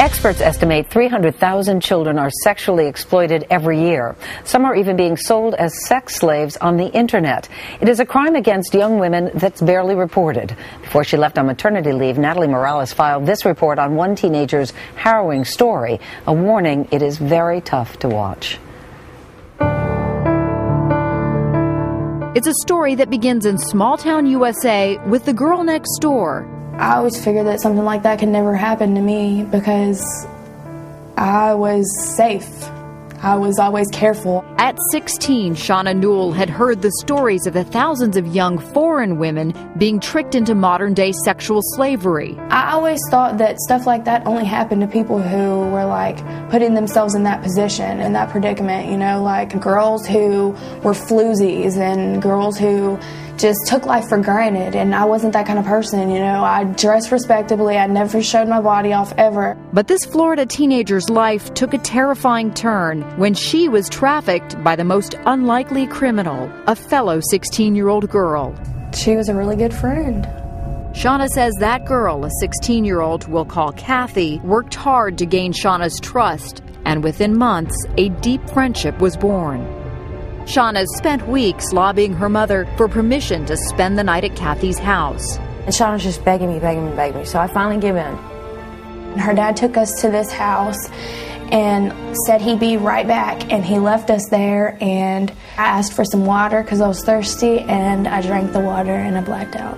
Experts estimate 300,000 children are sexually exploited every year. Some are even being sold as sex slaves on the internet. It is a crime against young women that's barely reported. Before she left on maternity leave, Natalie Morales filed this report on one teenager's harrowing story. A warning, it is very tough to watch. It's a story that begins in small-town USA with the girl next door. I always figured that something like that could never happen to me because I was safe. I was always careful. At 16, Shauna Newell had heard the stories of the thousands of young foreign women being tricked into modern-day sexual slavery. I always thought that stuff like that only happened to people who were like putting themselves in that position, in that predicament, you know, like girls who were floozies and girls who just took life for granted, and I wasn't that kind of person, you know. I dressed respectably, I never showed my body off ever. But this Florida teenager's life took a terrifying turn when she was trafficked by the most unlikely criminal, a fellow 16-year-old girl. She was a really good friend. Shauna says that girl, a 16-year-old we'll call Kathy, worked hard to gain Shauna's trust, and within months, a deep friendship was born. Shauna spent weeks lobbying her mother for permission to spend the night at Kathy's house. And Shauna's just begging me, so I finally give in. Her dad took us to this house and said he'd be right back, and he left us there, and I asked for some water because I was thirsty, and I drank the water and I blacked out.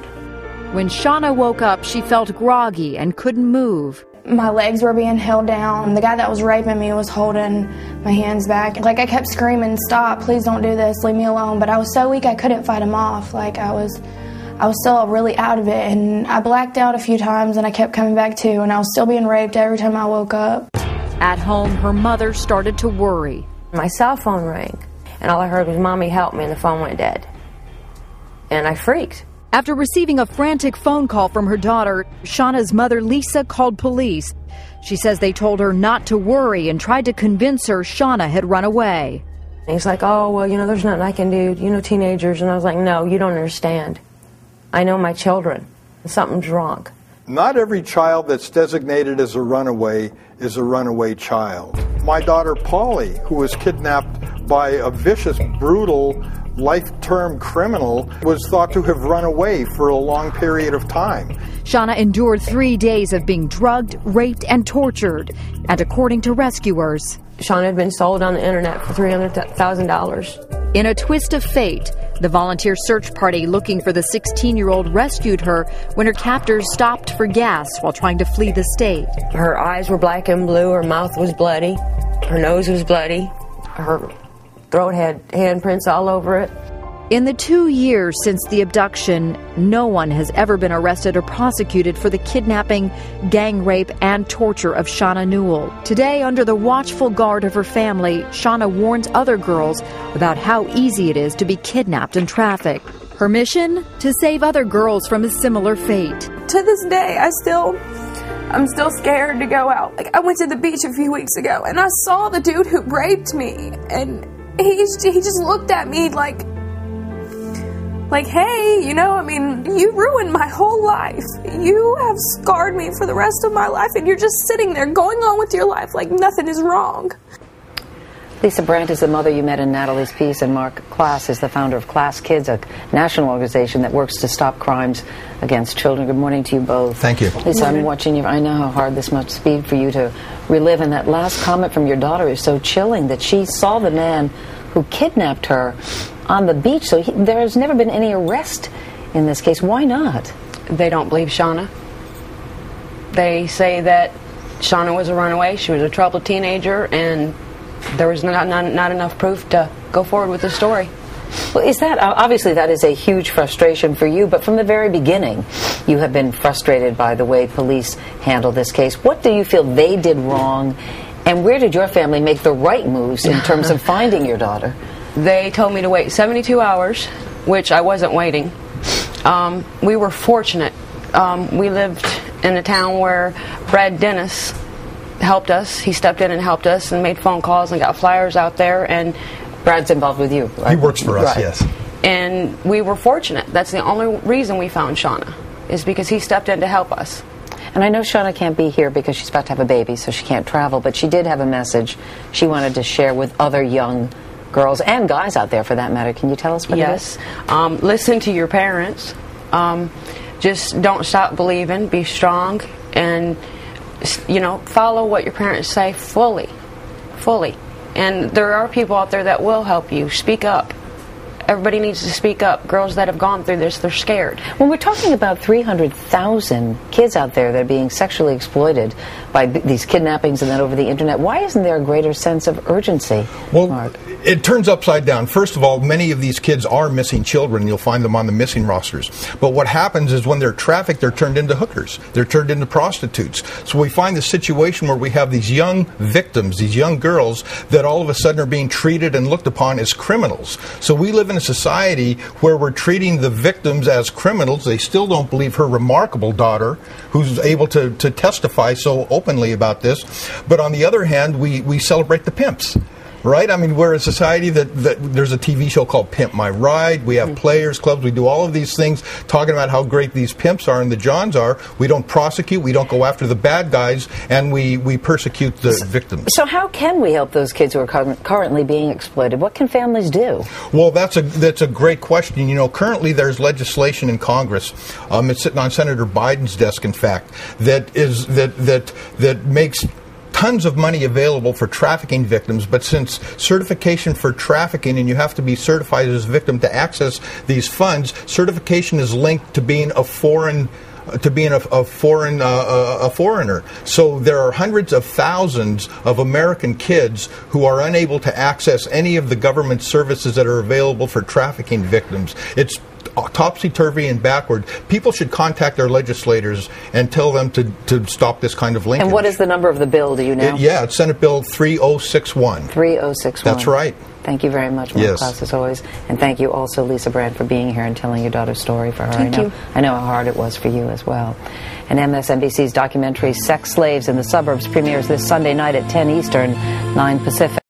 When Shauna woke up, she felt groggy and couldn't move. My legs were being held down. The guy that was raping me was holding my hands back. Like, I kept screaming, "Stop, please don't do this, leave me alone." But I was so weak I couldn't fight him off. Like, I was still really out of it, and I blacked out a few times and I kept coming back to, and I was still being raped every time I woke up. At home, her mother started to worry. My cell phone rang, and all I heard was, "Mommy, help me," and the phone went dead. And I freaked. After receiving a frantic phone call from her daughter, Shauna's mother, Lisa, called police. She says they told her not to worry and tried to convince her Shauna had run away. He's like, "Oh, well, you know, there's nothing I can do. You know, teenagers." And I was like, "No, you don't understand. I know my children. Something's wrong." Not every child that's designated as a runaway is a runaway child. My daughter, Polly, who was kidnapped by a vicious, brutal, life-term criminal, was thought to have run away for a long period of time. Shauna endured 3 days of being drugged, raped, and tortured. And according to rescuers, Shauna had been sold on the internet for $300,000. In a twist of fate, the volunteer search party looking for the 16-year-old rescued her when her captors stopped for gas while trying to flee the state. Her eyes were black and blue, her mouth was bloody, her nose was bloody, her throat had handprints all over it. In the 2 years since the abduction, no one has ever been arrested or prosecuted for the kidnapping, gang rape, and torture of Shauna Newell. Today, under the watchful guard of her family, Shauna warns other girls about how easy it is to be kidnapped and trafficked. Her mission? To save other girls from a similar fate. To this day, I'm still scared to go out. Like, I went to the beach a few weeks ago, and I saw the dude who raped me, and he just looked at me like, "Hey, you know, I mean, you ruined my whole life. You have scarred me for the rest of my life, and you're just sitting there going on with your life like nothing is wrong." Lisa Brandt is the mother you met in Natalie's piece, and Mark Klaas is the founder of Klaas Kids, a national organization that works to stop crimes against children. Good morning to you both. Thank you. Lisa, I'm watching you. I know how hard this must be for you to relive, and that last comment from your daughter is so chilling, that she saw the man who kidnapped her on the beach. So there has never been any arrest in this case. Why not? They don't believe Shauna. They say that Shauna was a runaway, she was a troubled teenager, and there was not enough proof to go forward with the story. Well, is that, obviously that is a huge frustration for you, but from the very beginning you have been frustrated by the way police handle this case. What do you feel they did wrong, and where did your family make the right moves in terms of finding your daughter? They told me to wait 72 hours, which I wasn't waiting. We were fortunate. We lived in a town where Brad Dennis helped us. He stepped in and helped us and made phone calls and got flyers out there. And Brad's involved with you, right? He works for us, right. Yes. And we were fortunate. That's the only reason we found Shauna, is because he stepped in to help us. And I know Shauna can't be here because she's about to have a baby, so she can't travel, but she did have a message she wanted to share with other young girls and guys out there for that matter. Can you tell us what it is? Listen to your parents. Just don't stop believing. Be strong, and follow what your parents say fully. And there are people out there that will help you. Speak up. Everybody needs to speak up. Girls that have gone through this, they're scared. When we're talking about 300,000 kids out there that are being sexually exploited by these kidnappings and then over the internet, why isn't there a greater sense of urgency? Well, Mark? It turns upside down. First of all, many of these kids are missing children. You'll find them on the missing rosters. But what happens is when they're trafficked, they're turned into hookers. They're turned into prostitutes. So we find the situation where we have these young victims, these young girls, that all of a sudden are being treated and looked upon as criminals. So we live in a society where we're treating the victims as criminals. They still don't believe her remarkable daughter, who's able to testify so openly about this. But on the other hand, we celebrate the pimps. Right? I mean, we're a society that there's a TV show called Pimp My Ride. We have players clubs. We do all of these things talking about how great these pimps are and the Johns are. We don't prosecute. We don't go after the bad guys, and we persecute the victims. So how can we help those kids who are currently being exploited? What can families do? Well, that's a great question. Currently there's legislation in Congress. It's sitting on Senator Biden's desk, in fact, that makes tons of money available for trafficking victims, but since certification for trafficking, and you have to be certified as a victim to access these funds, certification is linked to being a foreigner. So there are hundreds of thousands of American kids who are unable to access any of the government services that are available for trafficking victims. It's topsy-turvy and backward. People should contact their legislators and tell them to stop this kind of linkage. And what is the number of the bill, do you know? It's Senate Bill 3061. 3061. That's right. Thank you very much, Mark Klaus, as always. And thank you also, Lisa Brand, for being here and telling your daughter's story for her. Thank you. I know how hard it was for you as well. And MSNBC's documentary Sex Slaves in the Suburbs premieres this Sunday night at 10 Eastern, 9 Pacific.